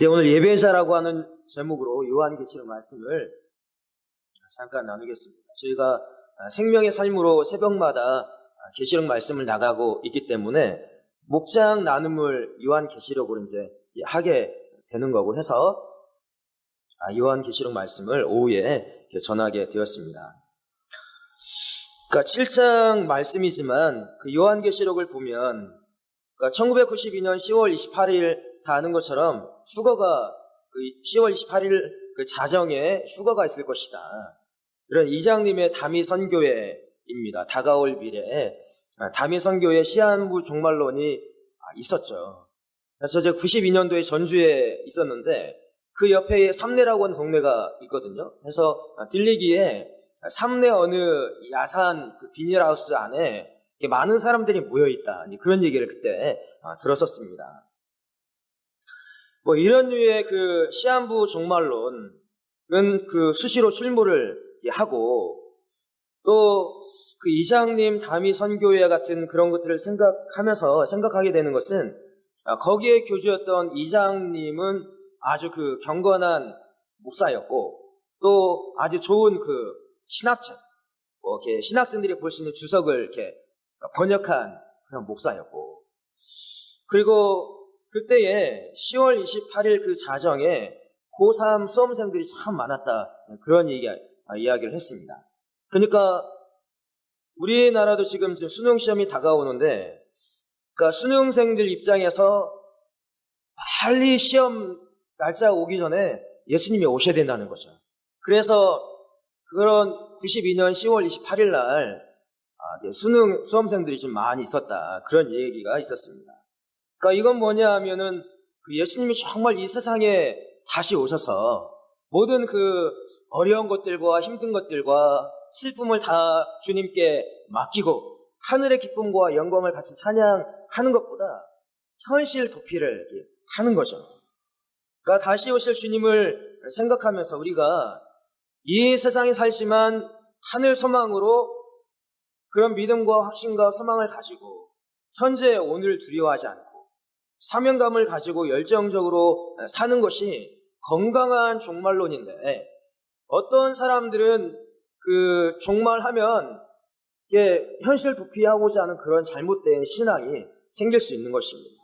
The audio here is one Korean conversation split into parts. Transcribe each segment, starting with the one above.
이제 오늘 예배자라고 하는 제목으로 요한계시록 말씀을 잠깐 나누겠습니다. 저희가 생명의 삶으로 새벽마다 계시록 말씀을 나가고 있기 때문에 목장 나눔을 요한계시록으로 이제 하게 되는 거고 해서 요한계시록 말씀을 오후에 전하게 되었습니다. 그러니까 7장 말씀이지만 그 요한계시록을 보면 그러니까 1992년 10월 28일 다 아는 것처럼 휴거가 그 10월 28일 그 자정에 휴거가 있을 것이다. 이런 이장님의 다미 선교회입니다. 다가올 미래에 다미 선교회 시한부 종말론이 있었죠. 그래서 제가 92년도에 전주에 있었는데 그 옆에 삼내라고 하는 동네가 있거든요. 그래서 들리기에 삼내 어느 야산 그 비닐하우스 안에 많은 사람들이 모여있다. 그런 얘기를 그때 들었었습니다. 뭐 이런 류의 그 시한부 종말론은 그 수시로 출몰을 하고 또 그 이장님 다미 선교회 같은 그런 것들을 생각하게 되는 것은 거기에 교주였던 이장님은 아주 그 경건한 목사였고 또 아주 좋은 그 신학책, 이렇게 신학생들이 볼 수 있는 주석을 이렇게 번역한 그런 목사였고 그리고 그때에 10월 28일 그 자정에 고3 수험생들이 참 많았다. 그런 이야기를 했습니다. 그러니까 우리나라도 지금 수능시험이 다가오는데 그러니까 수능생들 입장에서 빨리 시험 날짜가 오기 전에 예수님이 오셔야 된다는 거죠. 그래서 그런 92년 10월 28일 날 수험생들이 좀 많이 있었다. 그런 얘기가 있었습니다. 그러니까 이건 뭐냐 하면은 그 예수님이 정말 이 세상에 다시 오셔서 모든 그 어려운 것들과 힘든 것들과 슬픔을 다 주님께 맡기고 하늘의 기쁨과 영광을 같이 찬양하는 것보다 현실 도피를 하는 거죠. 그러니까 다시 오실 주님을 생각하면서 우리가 이 세상에 살지만 하늘 소망으로 그런 믿음과 확신과 소망을 가지고 현재 오늘을 두려워하지 않고 사명감을 가지고 열정적으로 사는 것이 건강한 종말론인데 어떤 사람들은 그 종말하면 이게 현실 도피하고자 하는 그런 잘못된 신앙이 생길 수 있는 것입니다.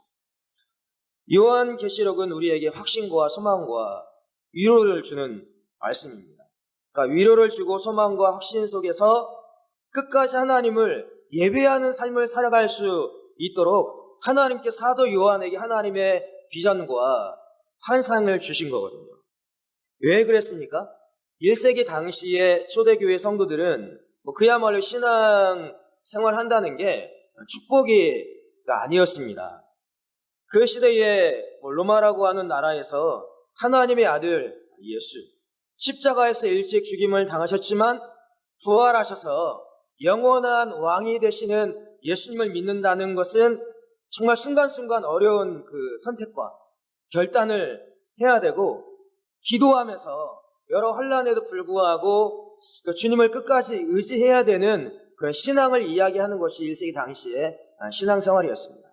요한계시록은 우리에게 확신과 소망과 위로를 주는 말씀입니다. 그러니까 위로를 주고 소망과 확신 속에서 끝까지 하나님을 예배하는 삶을 살아갈 수 있도록 하나님께 사도 요한에게 하나님의 비전과 환상을 주신 거거든요. 왜 그랬습니까? 1세기 당시의 초대교회 성도들은 그야말로 신앙 생활한다는 게 축복이가 아니었습니다. 그 시대에 로마라고 하는 나라에서 하나님의 아들 예수, 십자가에서 일찍 죽임을 당하셨지만 부활하셔서 영원한 왕이 되시는 예수님을 믿는다는 것은 정말 순간순간 어려운 그 선택과 결단을 해야 되고 기도하면서 여러 환난에도 불구하고 그 주님을 끝까지 의지해야 되는 그런 신앙을 이야기하는 것이 1세기 당시의 신앙생활이었습니다.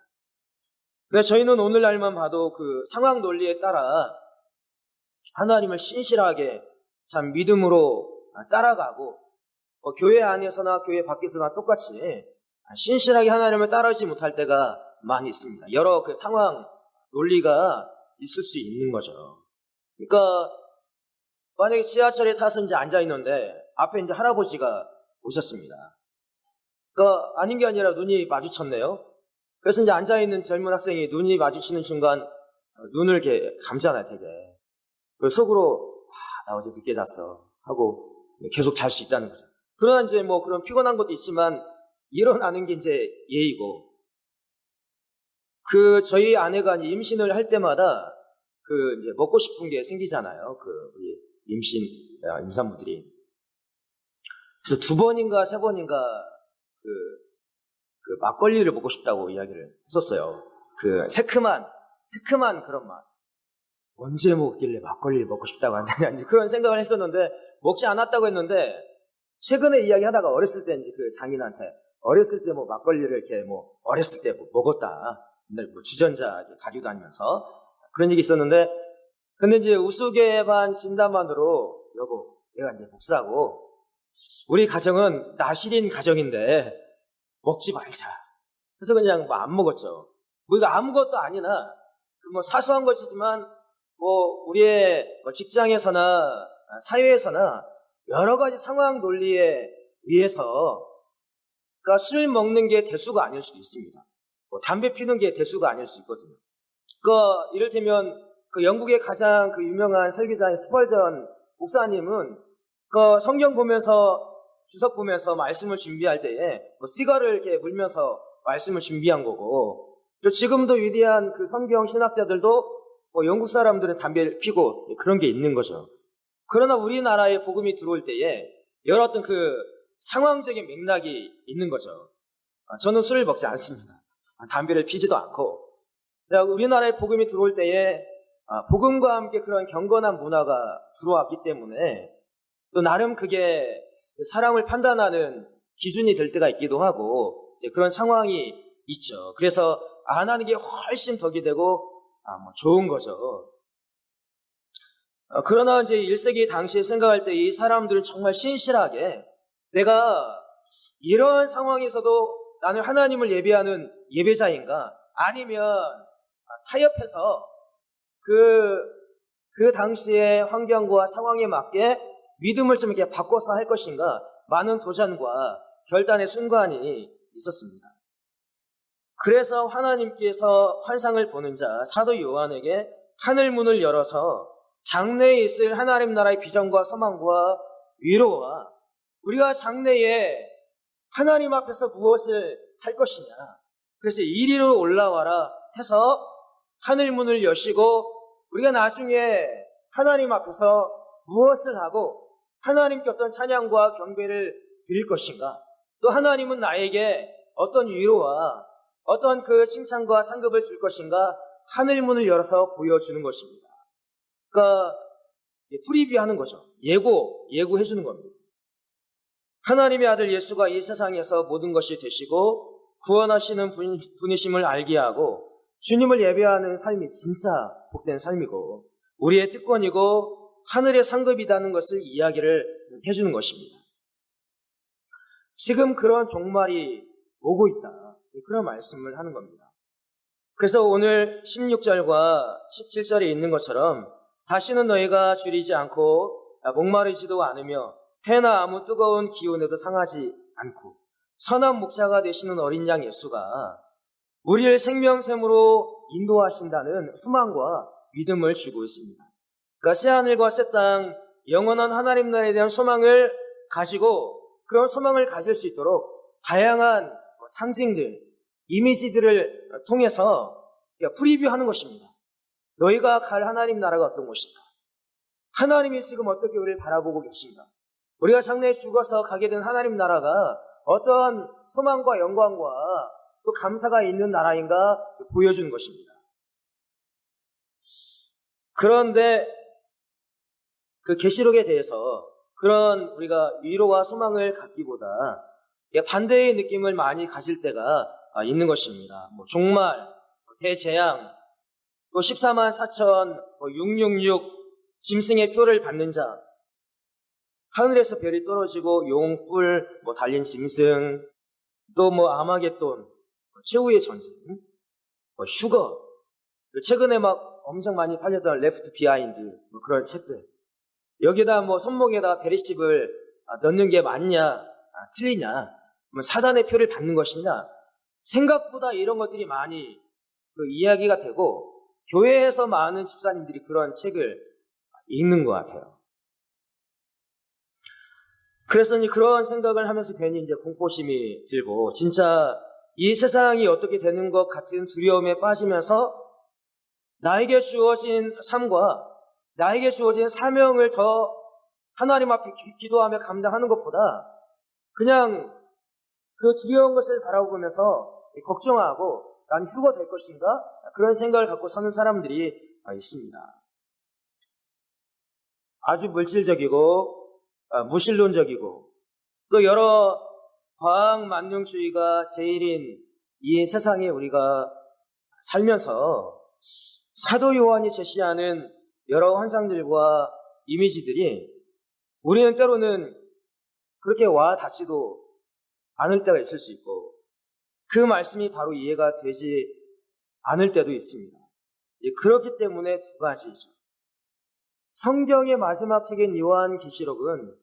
그래서 저희는 오늘날만 봐도 그 상황 논리에 따라 하나님을 신실하게 참 믿음으로 따라가고 교회 안에서나 교회 밖에서나 똑같이 신실하게 하나님을 따르지 못할 때가 많이 있습니다. 여러 그 상황 논리가 있을 수 있는 거죠. 그러니까 만약에 지하철에 타서 이제 앉아 있는데 앞에 이제 할아버지가 오셨습니다. 그러니까 아닌 게 아니라 눈이 마주쳤네요. 그래서 이제 앉아 있는 젊은 학생이 눈이 마주치는 순간 눈을 이렇게 감잖아요, 되게. 그래서 속으로 나 어제 늦게 잤어 하고 계속 잘 수 있다는 거죠. 그러나 이제 뭐 그런 피곤한 것도 있지만 일어나는 게 이제 예의고 그 저희 아내가 임신을 할 때마다 그 이제 먹고 싶은 게 생기잖아요. 그 우리 임산부들이. 그래서 2번인가 3번인가 그 막걸리를 먹고 싶다고 이야기를 했었어요. 그 새큼한 그런 맛. 언제 먹길래 막걸리를 먹고 싶다고 한다냐 그런 생각을 했었는데 먹지 않았다고 했는데 최근에 이야기하다가 어렸을 때 이제 그 장인한테 어렸을 때 뭐 막걸리를 이렇게 어렸을 때 먹었다. 맨날 주전자 가지고 다니면서 그런 얘기 있었는데 근데 이제 우스개 반 진담만으로 여보, 내가 이제 목사고 우리 가정은 나실인 가정인데 먹지 말자. 그래서 그냥 뭐 안 먹었죠. 뭐 이거 아무것도 아니나 뭐 사소한 것이지만 뭐 우리의 직장에서나 사회에서나 여러 가지 상황 논리에 의해서 그러니까 술 먹는 게 대수가 아닐 수도 있습니다. 뭐 담배 피는 게 대수가 아닐 수 있거든요. 그러니까 이를테면 그 영국의 가장 그 유명한 설교자인 스펄전 목사님은 그 성경 보면서 주석 보면서 말씀을 준비할 때에 뭐 시가를 이렇게 물면서 말씀을 준비한 거고, 또 지금도 위대한 그 성경 신학자들도 뭐 영국 사람들은 담배를 피고 그런 게 있는 거죠. 그러나 우리나라에 복음이 들어올 때에 여러 어떤 그 상황적인 맥락이 있는 거죠. 저는 술을 먹지 않습니다. 담배를 피지도 않고, 우리나라에 복음이 들어올 때에 복음과 함께 그런 경건한 문화가 들어왔기 때문에 또 나름 그게 사람을 판단하는 기준이 될 때가 있기도 하고 그런 상황이 있죠. 그래서 안 하는 게 훨씬 덕이 되고 뭐 좋은 거죠. 그러나 이제 1세기 당시에 생각할 때 이 사람들은 정말 신실하게 내가 이런 상황에서도 나는 하나님을 예배하는 예배자인가, 아니면 타협해서 그 당시의 환경과 상황에 맞게 믿음을 좀 이렇게 바꿔서 할 것인가, 많은 도전과 결단의 순간이 있었습니다. 그래서 하나님께서 환상을 보는 자 사도 요한에게 하늘 문을 열어서 장래에 있을 하나님 나라의 비전과 소망과 위로와 우리가 장래에 하나님 앞에서 무엇을 할 것이냐, 그래서 이리로 올라와라 해서 하늘 문을 여시고 우리가 나중에 하나님 앞에서 무엇을 하고 하나님께 어떤 찬양과 경배를 드릴 것인가, 또 하나님은 나에게 어떤 위로와 어떤 그 칭찬과 상급을 줄 것인가, 하늘 문을 열어서 보여주는 것입니다. 그러니까 프리뷰하는 거죠. 예고해 주는 겁니다. 하나님의 아들 예수가 이 세상에서 모든 것이 되시고 구원하시는 분이심을 알게 하고 주님을 예배하는 삶이 진짜 복된 삶이고 우리의 특권이고 하늘의 상급이라는 것을 이야기를 해주는 것입니다. 지금 그런 종말이 오고 있다, 그런 말씀을 하는 겁니다. 그래서 오늘 16절과 17절에 있는 것처럼 다시는 너희가 줄이지 않고 목마르지도 않으며 해나 아무 뜨거운 기온에도 상하지 않고 선한 목자가 되시는 어린 양 예수가 우리를 생명샘으로 인도하신다는 소망과 믿음을 주고 있습니다. 그러니까 새하늘과 새 땅, 영원한 하나님 나라에 대한 소망을 가지고 그런 소망을 가질 수 있도록 다양한 상징들, 이미지들을 통해서 프리뷰하는 것입니다. 너희가 갈 하나님 나라가 어떤 곳인가? 하나님이 지금 어떻게 우리를 바라보고 계신가? 우리가 장래에 죽어서 가게 된 하나님 나라가 어떤 소망과 영광과 또 감사가 있는 나라인가 보여주는 것입니다. 그런데 그 계시록에 대해서 그런 우리가 위로와 소망을 갖기보다 반대의 느낌을 많이 가질 때가 있는 것입니다. 뭐 종말, 대재앙, 또 14만 4천, 666 짐승의 표를 받는 자, 하늘에서 별이 떨어지고 용불 달린 짐승, 또 아마겟돈, 최후의 전쟁, 휴거, 최근에 막 엄청 많이 팔렸던 레프트 비하인드, 그런 책들. 여기다 손목에다 베리십을 넣는 게 맞냐, 틀리냐, 사단의 표를 받는 것이냐, 생각보다 이런 것들이 많이 이야기가 되고, 교회에서 많은 집사님들이 그런 책을 읽는 것 같아요. 그래서 그런 생각을 하면서 괜히 이제 공포심이 들고, 진짜 이 세상이 어떻게 되는 것 같은 두려움에 빠지면서 나에게 주어진 삶과 나에게 주어진 사명을 더 하나님 앞에 기도하며 감당하는 것보다 그냥 그 두려운 것을 바라보면서 걱정하고 난 휴거 될 것인가? 그런 생각을 갖고 사는 사람들이 있습니다. 아주 물질적이고 무신론적이고 또 여러 과학 만능주의가 제일인 이 세상에 우리가 살면서 사도 요한이 제시하는 여러 환상들과 이미지들이 우리는 때로는 그렇게 와 닿지도 않을 때가 있을 수 있고 그 말씀이 바로 이해가 되지 않을 때도 있습니다. 그렇기 때문에 두 가지죠. 성경의 마지막 책인 요한계시록은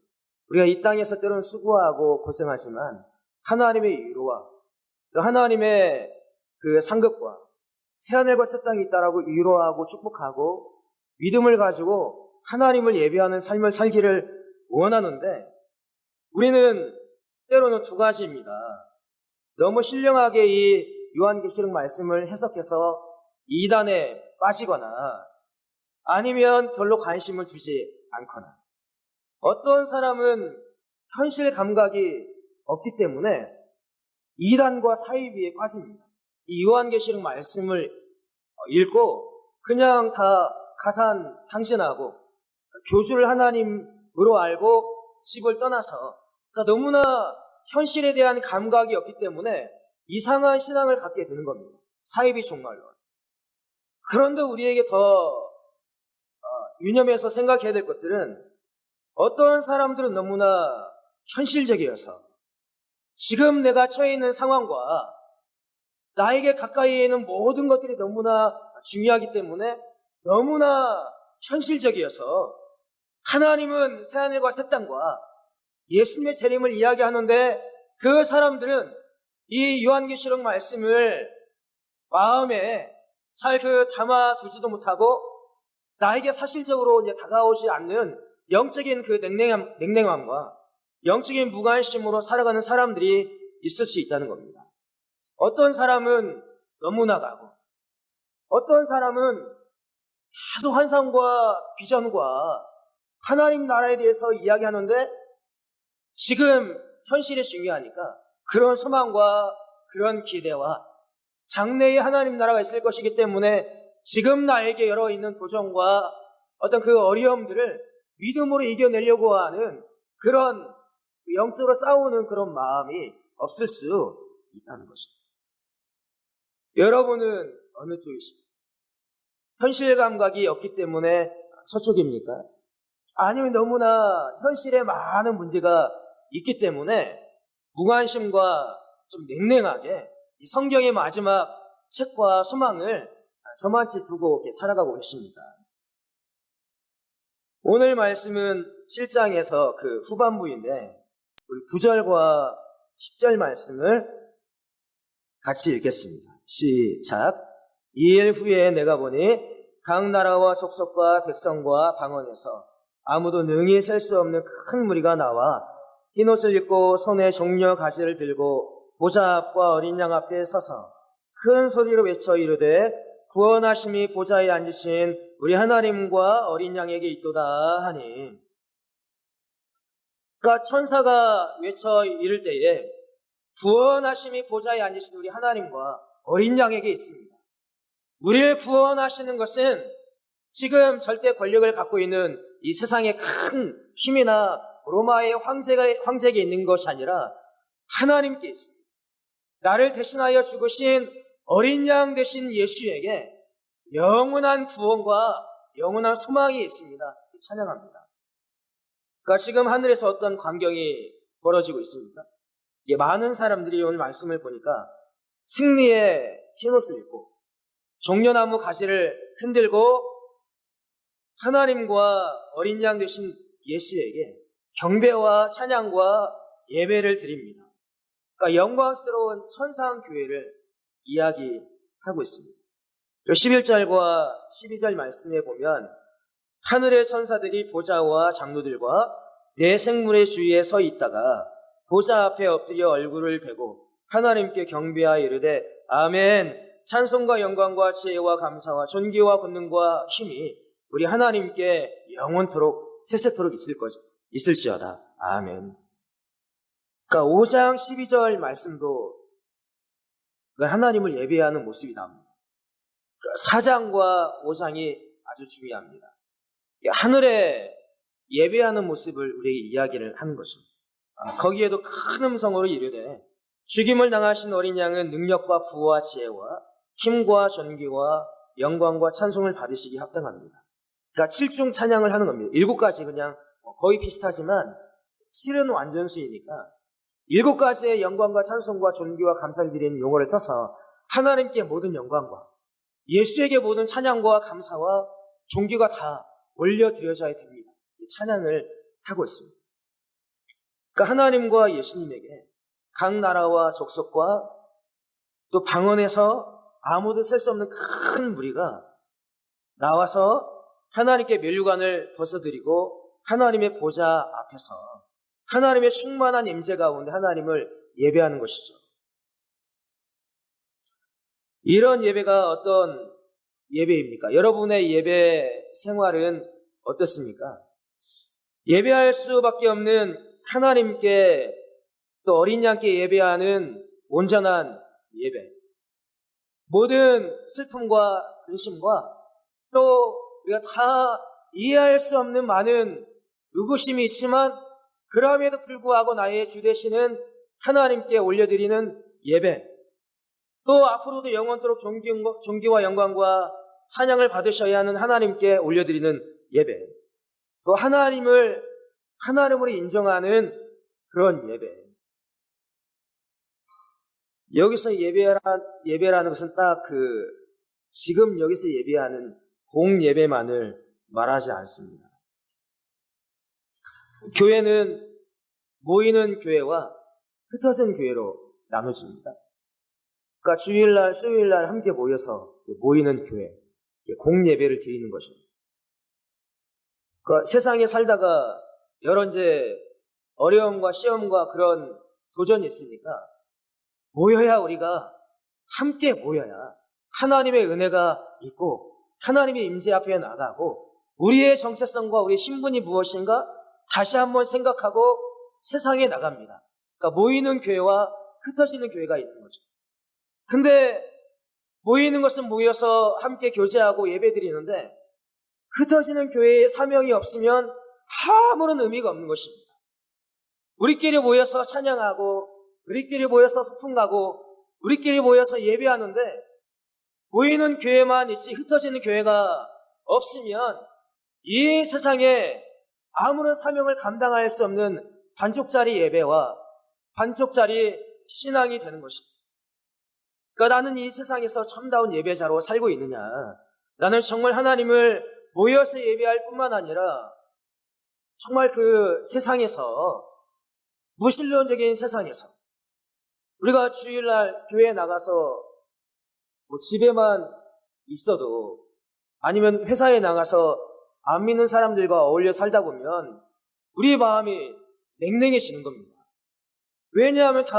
우리가 이 땅에서 때로는 수고하고 고생하지만 하나님의 위로와 하나님의 그 상급과 새하늘과 새 땅이 있다라고 위로하고 축복하고 믿음을 가지고 하나님을 예배하는 삶을 살기를 원하는데 우리는 때로는 두 가지입니다. 너무 신령하게 이 요한계시록 말씀을 해석해서 이단에 빠지거나 아니면 별로 관심을 두지 않거나 어떤 사람은 현실 감각이 없기 때문에 이단과 사이비에 빠집니다. 이 요한계시록 말씀을 읽고 그냥 다 가산탕진하고 교주를 하나님으로 알고 집을 떠나서 그러니까 너무나 현실에 대한 감각이 없기 때문에 이상한 신앙을 갖게 되는 겁니다. 사이비 종말론. 그런데 우리에게 더 유념해서 생각해야 될 것들은 어떤 사람들은 너무나 현실적이어서 지금 내가 처해 있는 상황과 나에게 가까이에 있는 모든 것들이 너무나 중요하기 때문에 너무나 현실적이어서 하나님은 새하늘과 새 땅과 예수님의 재림을 이야기하는데 그 사람들은 이 요한계시록 말씀을 마음에 잘 담아두지도 못하고 나에게 사실적으로 이제 다가오지 않는 영적인 그 냉랭함과 영적인 무관심으로 살아가는 사람들이 있을 수 있다는 겁니다. 어떤 사람은 너무나 가고 어떤 사람은 계속 환상과 비전과 하나님 나라에 대해서 이야기하는데 지금 현실이 중요하니까 그런 소망과 그런 기대와 장래에 하나님 나라가 있을 것이기 때문에 지금 나에게 열어있는 도전과 어떤 그 어려움들을 믿음으로 이겨내려고 하는 그런 영적으로 싸우는 그런 마음이 없을 수 있다는 것입니다. 여러분은 어느 쪽이십니까? 현실 감각이 없기 때문에 저쪽입니까? 아니면 너무나 현실에 많은 문제가 있기 때문에 무관심과 좀 냉랭하게 이 성경의 마지막 책과 소망을 저만치 두고 이렇게 살아가고 계십니다. 오늘 말씀은 7장에서 그 후반부인데 우리 9절과 10절 말씀을 같이 읽겠습니다. 시작. 2일 후에 내가 보니 각 나라와 족속과 백성과 방언에서 아무도 능히 셀 수 없는 큰 무리가 나와 흰옷을 입고 손에 종려 가지를 들고 보좌 앞과 어린 양 앞에 서서 큰 소리로 외쳐 이르되 구원하심이 보좌에 앉으신 우리 하나님과 어린 양에게 있도다 하니. 그러니까 천사가 외쳐 이를 때에 구원하심이 보좌에 앉으신 우리 하나님과 어린 양에게 있습니다. 우리를 구원하시는 것은 지금 절대 권력을 갖고 있는 이 세상의 큰 힘이나 로마의 황제에게 있는 것이 아니라 하나님께 있습니다. 나를 대신하여 죽으신 어린 양 되신 예수에게 영원한 구원과 영원한 소망이 있습니다. 찬양합니다. 그러니까 지금 하늘에서 어떤 광경이 벌어지고 있습니다. 많은 사람들이 오늘 말씀을 보니까 승리의 흰옷을 입고 종려나무 가지를 흔들고 하나님과 어린 양 되신 예수에게 경배와 찬양과 예배를 드립니다. 그러니까 영광스러운 천상 교회를 이야기하고 있습니다. 11절과 12절 말씀에 보면 하늘의 천사들이 보좌와 장로들과 네 생물의 주위에 서 있다가 보좌 앞에 엎드려 얼굴을 베고 하나님께 경배하여 이르되 아멘. 찬송과 영광과 지혜와 감사와 존귀와 권능과 힘이 우리 하나님께 영원토록 세세토록 있을지어다. 아멘. 그러니까 5장 12절 말씀도 하나님을 예배하는 모습이 나옵니다. 그러니까 4장과 5장이 아주 중요합니다. 하늘에 예배하는 모습을 우리에게 이야기를 하는 것입니다. 거기에도 큰 음성으로 이르되 죽임을 당하신 어린 양은 능력과 부와 지혜와 힘과 존귀와 영광과 찬송을 받으시기 합당합니다. 그러니까 7중 찬양을 하는 겁니다. 7가지 그냥 거의 비슷하지만 실은 완전수이니까 7가지의 영광과 찬송과 존귀와 감사를 드리는 용어를 써서 하나님께 모든 영광과 예수에게 모든 찬양과 감사와 존귀가 다 올려드려져야 됩니다. 이 찬양을 하고 있습니다. 그러니까 하나님과 예수님에게 각 나라와 족속과 또 방언에서 아무도 셀 수 없는 큰 무리가 나와서 하나님께 면류관을 벗어드리고 하나님의 보좌 앞에서 하나님의 충만한 임재 가운데 하나님을 예배하는 것이죠. 이런 예배가 어떤 예배입니까? 여러분의 예배 생활은 어떻습니까? 예배할 수밖에 없는 하나님께 또 어린 양께 예배하는 온전한 예배. 모든 슬픔과 근심과 또 우리가 다 이해할 수 없는 많은 의구심이 있지만 그럼에도 불구하고 나의 주 되시는 하나님께 올려드리는 예배. 또 앞으로도 영원토록 존귀와 영광과 찬양을 받으셔야 하는 하나님께 올려드리는 예배. 또 하나님을 하나님으로 인정하는 그런 예배. 여기서 예배라는 것은 딱 지금 여기서 예배하는 공예배만을 말하지 않습니다. 교회는 모이는 교회와 흩어진 교회로 나눠집니다. 그러니까 주일날, 수요일날 함께 모여서 모이는 교회, 공예배를 드리는 거죠. 그러니까 세상에 살다가 여러 어려움과 시험과 그런 도전이 있으니까 모여야 우리가 함께 모여야 하나님의 은혜가 있고 하나님의 임재 앞에 나가고 우리의 정체성과 우리의 신분이 무엇인가 다시 한번 생각하고 세상에 나갑니다. 그러니까 모이는 교회와 흩어지는 교회가 있는 거죠. 근데 모이는 것은 모여서 함께 교제하고 예배드리는데 흩어지는 교회에 사명이 없으면 아무런 의미가 없는 것입니다. 우리끼리 모여서 찬양하고 우리끼리 모여서 소풍 가고 우리끼리 모여서 예배하는데 모이는 교회만 있지 흩어지는 교회가 없으면 이 세상에 아무런 사명을 감당할 수 없는 반쪽짜리 예배와 반쪽짜리 신앙이 되는 것입니다. 그러니까 나는 이 세상에서 참다운 예배자로 살고 있느냐? 나는 정말 하나님을 모여서 예배할 뿐만 아니라 정말 그 세상에서 무신론적인 세상에서 우리가 주일날 교회에 나가서 집에만 있어도 아니면 회사에 나가서 안 믿는 사람들과 어울려 살다 보면 우리의 마음이 냉랭해지는 겁니다. 왜냐하면 다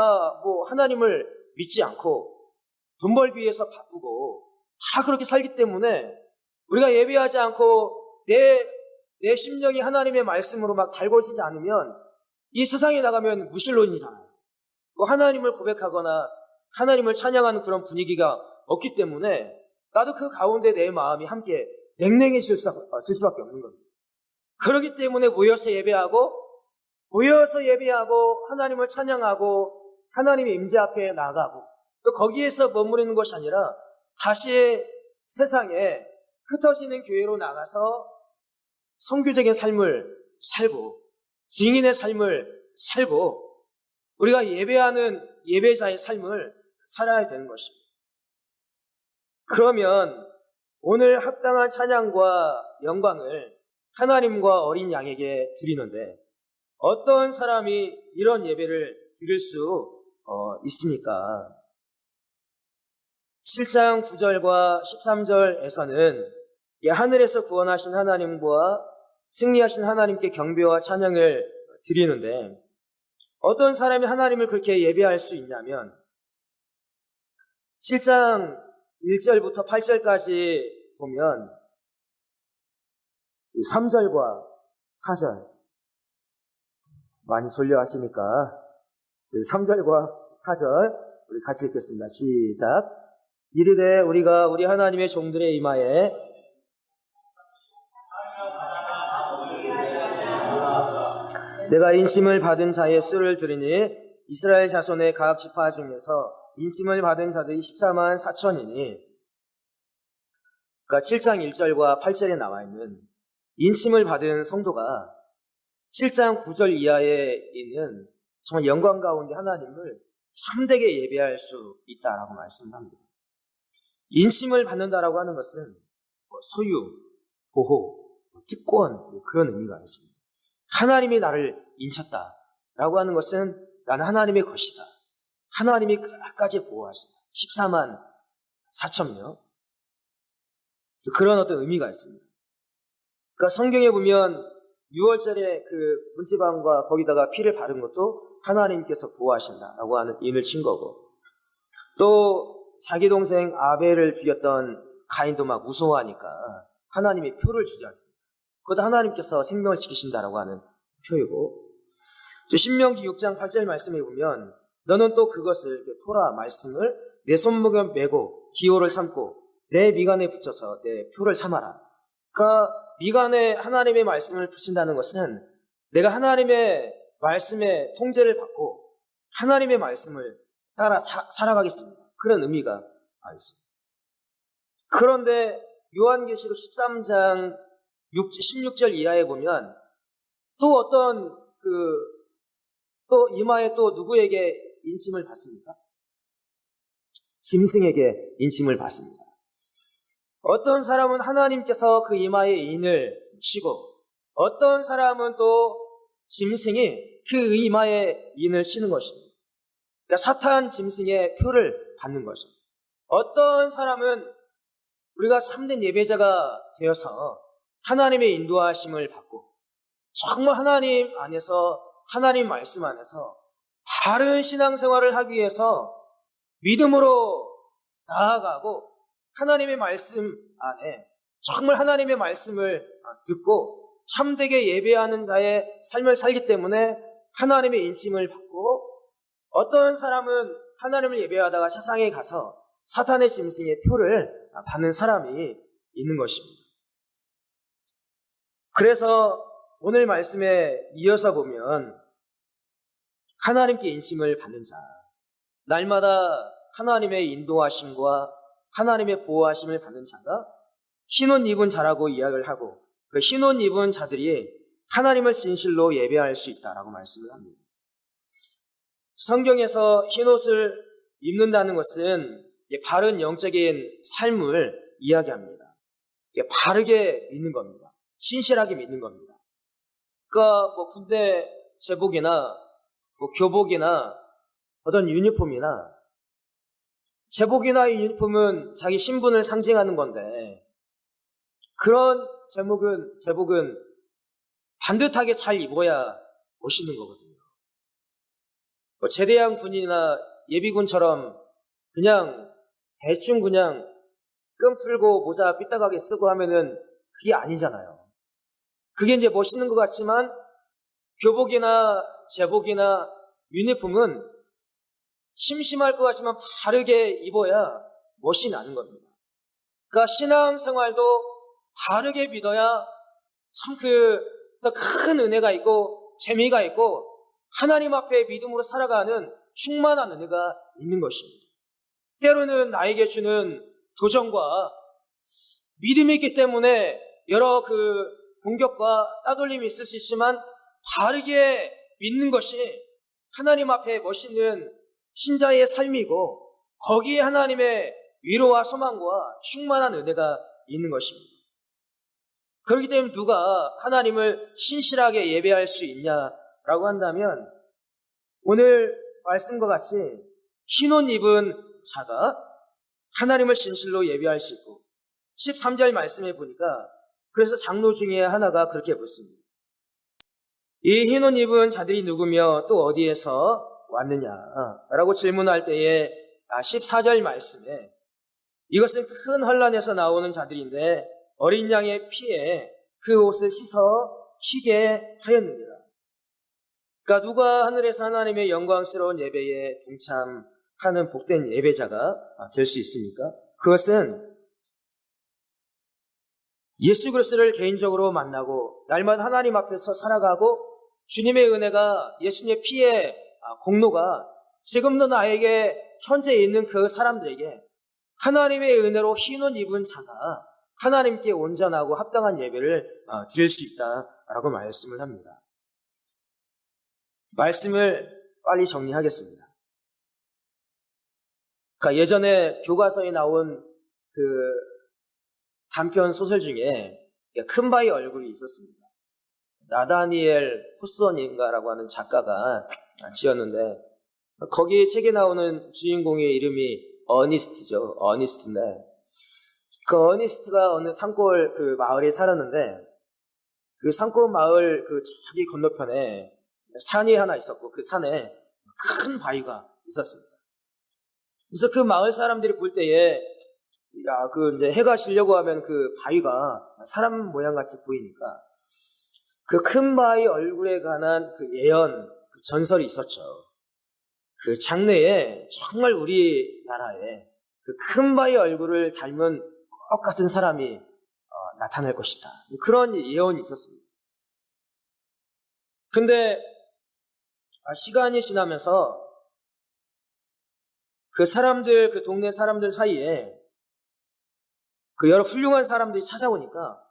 하나님을 믿지 않고 돈 벌기 위해서 바쁘고 다 그렇게 살기 때문에 우리가 예배하지 않고 내 심령이 하나님의 말씀으로 막 달궈지지 않으면 이 세상에 나가면 무신론이잖아요. 하나님을 고백하거나 하나님을 찬양하는 그런 분위기가 없기 때문에 나도 그 가운데 내 마음이 함께 냉랭해질 수밖에 없는 겁니다. 그렇기 때문에 모여서 예배하고 하나님을 찬양하고 하나님의 임재 앞에 나가고 또 거기에서 머무르는 것이 아니라 다시 세상에 흩어지는 교회로 나가서 선교적인 삶을 살고 증인의 삶을 살고 우리가 예배하는 예배자의 삶을 살아야 되는 것입니다. 그러면 오늘 합당한 찬양과 영광을 하나님과 어린 양에게 드리는데 어떤 사람이 이런 예배를 드릴 수 있습니까? 7장 9절과 13절에서는 하늘에서 구원하신 하나님과 승리하신 하나님께 경배와 찬양을 드리는데 어떤 사람이 하나님을 그렇게 예배할 수 있냐면 7장 1절부터 8절까지 보면 3절과 4절 많이 졸려하시니까 3절과 4절 우리 같이 읽겠습니다. 시작. 이르되 우리가 우리 하나님의 종들의 이마에 내가 인심을 받은 자의 수를 들으니 이스라엘 자손의 각 지파 중에서 인심을 받은 자들이 14만 4천이니 그러니까 7장 1절과 8절에 나와 있는 인침을 받은 성도가 7장 9절 이하에 있는 정말 영광 가운데 하나님을 참되게 예배할 수 있다라고 말씀합니다. 인침을 받는다라고 하는 것은 소유, 보호, 특권 그런 의미가 있습니다. 하나님이 나를 인쳤다라고 하는 것은 나는 하나님의 것이다. 하나님이 끝까지 보호하신다. 14만 4천명 그런 어떤 의미가 있습니다. 그러니까 성경에 보면 6월절에 그 문지방과 거기다가 피를 바른 것도 하나님께서 보호하신다라고 하는 인을 친 거고, 또 자기 동생 아벨을 죽였던 가인도 막 무서워하니까 하나님이 표를 주지 않습니까? 그것도 하나님께서 생명을 지키신다라고 하는 표이고, 신명기 6장 8절 말씀에 보면 너는 또 그것을 토라 말씀을 내 손목에 메고 기호를 삼고 내 미간에 붙여서 내 표를 삼아라. 그러니까 미간에 하나님의 말씀을 붙인다는 것은 내가 하나님의 말씀의 통제를 받고 하나님의 말씀을 따라 살아가겠습니다. 그런 의미가 있습니다. 그런데 요한계시록 13장 16절 이하에 보면 또 어떤 또 이마에 또 누구에게 인침을 받습니까? 짐승에게 인침을 받습니다. 어떤 사람은 하나님께서 그 이마에 인을 치고, 어떤 사람은 또 짐승이 그 이마에 인을 치는 것입니다. 그러니까 사탄 짐승의 표를 받는 것입니다. 어떤 사람은 우리가 참된 예배자가 되어서 하나님의 인도하심을 받고 정말 하나님 안에서, 하나님 말씀 안에서 바른 신앙생활을 하기 위해서 믿음으로 나아가고 하나님의 말씀 안에 정말 하나님의 말씀을 듣고 참되게 예배하는 자의 삶을 살기 때문에 하나님의 인침을 받고, 어떤 사람은 하나님을 예배하다가 세상에 가서 사탄의 짐승의 표를 받는 사람이 있는 것입니다. 그래서 오늘 말씀에 이어서 보면 하나님께 인침을 받는 자, 날마다 하나님의 인도하심과 하나님의 보호하심을 받는 자가 흰 옷 입은 자라고 이야기를 하고, 그 흰 옷 입은 자들이 하나님을 진실로 예배할 수 있다라고 말씀을 합니다. 성경에서 흰 옷을 입는다는 것은 바른 영적인 삶을 이야기합니다. 바르게 믿는 겁니다. 신실하게 믿는 겁니다. 그러니까 군대 제복이나 교복이나 어떤 유니폼이나, 제복이나 유니폼은 자기 신분을 상징하는 건데, 그런 제복은 반듯하게 잘 입어야 멋있는 거거든요. 제대한 군이나 예비군처럼 그냥 대충 그냥 끈 풀고 모자 삐딱하게 쓰고 하면은 그게 아니잖아요. 그게 이제 멋있는 것 같지만 교복이나 제복이나 유니폼은 심심할 것 같지만 바르게 입어야 멋이 나는 겁니다. 그러니까 신앙생활도 바르게 믿어야 참 더 큰 은혜가 있고 재미가 있고 하나님 앞에 믿음으로 살아가는 충만한 은혜가 있는 것입니다. 때로는 나에게 주는 도전과 믿음이 있기 때문에 여러 공격과 따돌림이 있을 수 있지만, 바르게 믿는 것이 하나님 앞에 멋있는 신자의 삶이고 거기에 하나님의 위로와 소망과 충만한 은혜가 있는 것입니다. 그렇기 때문에 누가 하나님을 신실하게 예배할 수 있냐라고 한다면, 오늘 말씀과 같이 흰 옷 입은 자가 하나님을 진실로 예배할 수 있고, 13절 말씀에 보니까 그래서 장로 중에 하나가 그렇게 묻습니다. 이 흰 옷 입은 자들이 누구며 또 어디에서 왔느냐라고 질문할 때에 14절 말씀에 이것은 큰 환난에서 나오는 자들인데 어린 양의 피에 그 옷을 씻어 희게 하였느니라. 그러니까 누가 하늘에서 하나님의 영광스러운 예배에 동참하는 복된 예배자가 될 수 있습니까? 그것은 예수 그리스도를 개인적으로 만나고 날마다 하나님 앞에서 살아가고, 주님의 은혜가, 예수님의 피의 공로가 지금도 나에게 현재 있는 그 사람들에게 하나님의 은혜로 흰 옷 입은 자가 하나님께 온전하고 합당한 예배를 드릴 수 있다라고 말씀을 합니다. 말씀을 빨리 정리하겠습니다. 그러니까 예전에 교과서에 나온 그 단편 소설 중에 큰 바위 얼굴이 있었습니다. 나다니엘 호스원인가라고 하는 작가가 지었는데, 거기 책에 나오는 주인공의 이름이 어니스트죠. 어니스트인데, 그 어니스트가 어느 산골 그 마을에 살았는데, 그 산골 마을 그 저기 건너편에 산이 하나 있었고, 그 산에 큰 바위가 있었습니다. 그래서 그 마을 사람들이 볼 때에, 이제 해가 지려고 하면 그 바위가 사람 모양 같이 보이니까, 그 큰 바위 얼굴에 관한 그 예언, 그 전설이 있었죠. 그 장래에 정말 우리나라에 그 큰 바위 얼굴을 닮은 똑같은 사람이 나타날 것이다. 그런 예언이 있었습니다. 근데 시간이 지나면서 그 사람들, 그 동네 사람들 사이에 그 여러 훌륭한 사람들이 찾아오니까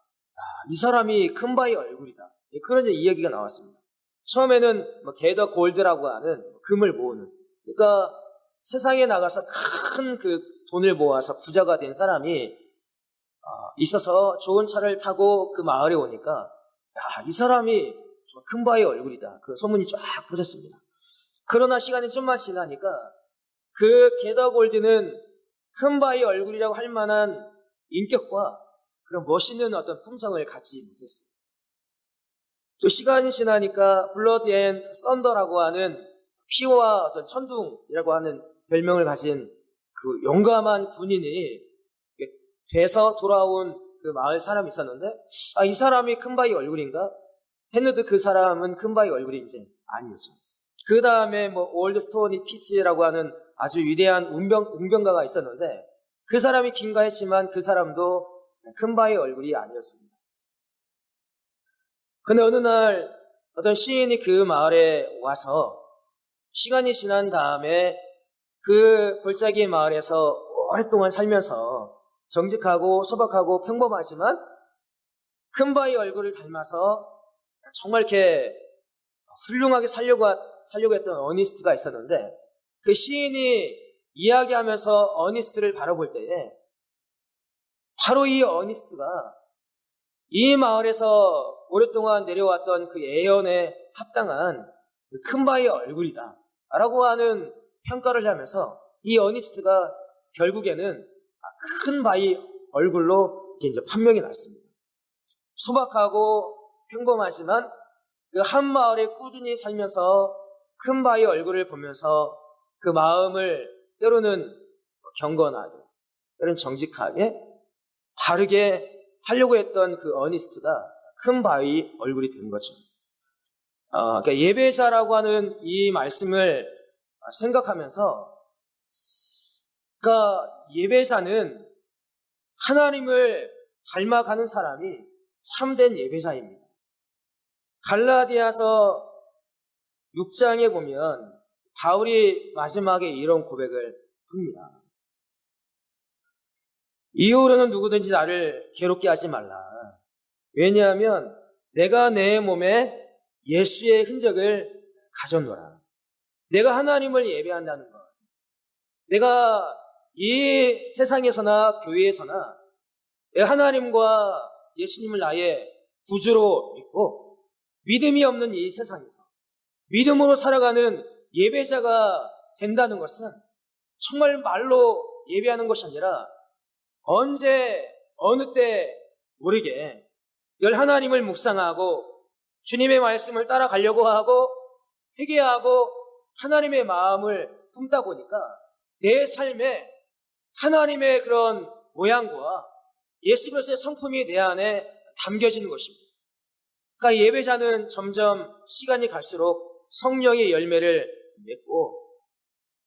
이 사람이 큰 바위 얼굴이다. 그런 이야기가 나왔습니다. 처음에는 게더 골드라고 하는 금을 모으는, 그러니까 세상에 나가서 큰 그 돈을 모아서 부자가 된 사람이 있어서 좋은 차를 타고 그 마을에 오니까 이 사람이 큰 바위 얼굴이다. 그 소문이 쫙 퍼졌습니다. 그러나 시간이 좀만 지나니까 그 게더 골드는 큰 바위 얼굴이라고 할 만한 인격과 그런 멋있는 어떤 품성을 갖지 못했습니다. 또 시간이 지나니까 블러드 앤 썬더라고 하는 피와 어떤 천둥이라고 하는 별명을 가진 그 용감한 군인이 돼서 돌아온 그 마을 사람이 있었는데, 이 사람이 큰 바위 얼굴인가? 했는데 그 사람은 큰 바위 얼굴인지 아니었죠. 그 다음에 올드 스토니 피츠라고 하는 아주 위대한 운병가가 있었는데, 그 사람이 긴가 했지만 그 사람도 큰 바위 얼굴이 아니었습니다. 근데 어느 날 어떤 시인이 그 마을에 와서 시간이 지난 다음에 그 골짜기 마을에서 오랫동안 살면서 정직하고 소박하고 평범하지만 큰 바위 얼굴을 닮아서 정말 이렇게 훌륭하게 살려고 했던 어니스트가 있었는데, 그 시인이 이야기하면서 어니스트를 바라볼 때에 바로 이 어니스트가 이 마을에서 오랫동안 내려왔던 그 예언에 합당한 그 큰 바위 얼굴이다 라고 하는 평가를 하면서 이 어니스트가 결국에는 큰 바위 얼굴로 이제 판명이 났습니다. 소박하고 평범하지만 그 한 마을에 꾸준히 살면서 큰 바위 얼굴을 보면서 그 마음을 때로는 경건하게, 때로는 정직하게, 바르게 하려고 했던 그 어니스트가 큰 바위 얼굴이 된 거죠. 그러니까 예배자라고 하는 이 말씀을 생각하면서, 그러니까 예배자는 하나님을 닮아가는 사람이 참된 예배자입니다. 갈라디아서 6장에 보면 바울이 마지막에 이런 고백을 합니다. 이후로는 누구든지 나를 괴롭게 하지 말라. 왜냐하면 내가 내 몸에 예수의 흔적을 가졌노라. 내가 하나님을 예배한다는 것, 내가 이 세상에서나 교회에서나 내가 하나님과 예수님을 나의 구주로 믿고 믿음이 없는 이 세상에서 믿음으로 살아가는 예배자가 된다는 것은 정말 말로 예배하는 것이 아니라 언제 어느 때 모르게 늘 하나님을 묵상하고 주님의 말씀을 따라가려고 하고 회개하고 하나님의 마음을 품다 보니까 내 삶에 하나님의 그런 모양과 예수 그리스도의 성품이 내 안에 담겨지는 것입니다. 그러니까 예배자는 점점 시간이 갈수록 성령의 열매를 맺고,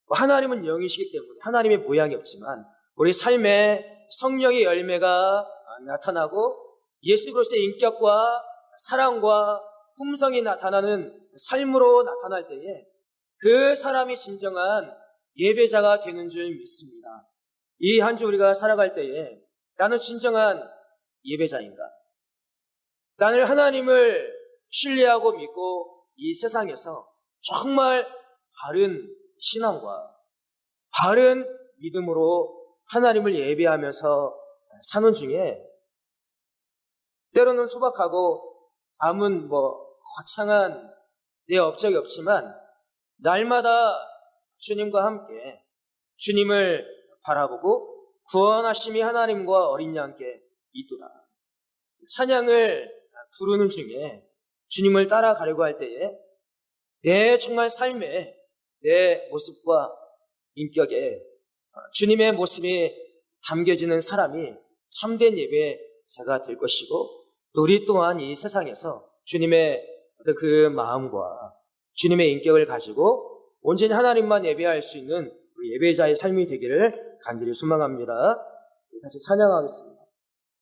하나님은 영이시기 때문에 하나님의 모양이 없지만 우리 삶에 성령의 열매가 나타나고 예수 그리스도의 인격과 사랑과 품성이 나타나는 삶으로 나타날 때에 그 사람이 진정한 예배자가 되는 줄 믿습니다. 이 한 주 우리가 살아갈 때에 나는 진정한 예배자인가? 나는 하나님을 신뢰하고 믿고 이 세상에서 정말 바른 신앙과 바른 믿음으로 하나님을 예배하면서 사는 중에 때로는 소박하고 남은 거창한 내 업적이 없지만 날마다 주님과 함께 주님을 바라보고 구원하심이 하나님과 어린 양께 있도다. 찬양을 부르는 중에 주님을 따라가려고 할 때에 내 정말 삶에 내 모습과 인격에 주님의 모습이 담겨지는 사람이 참된 예배자가 될 것이고, 또 우리 또한 이 세상에서 주님의 그 마음과 주님의 인격을 가지고 온전히 하나님만 예배할 수 있는 우리 예배자의 삶이 되기를 간절히 소망합니다. 같이 찬양하겠습니다.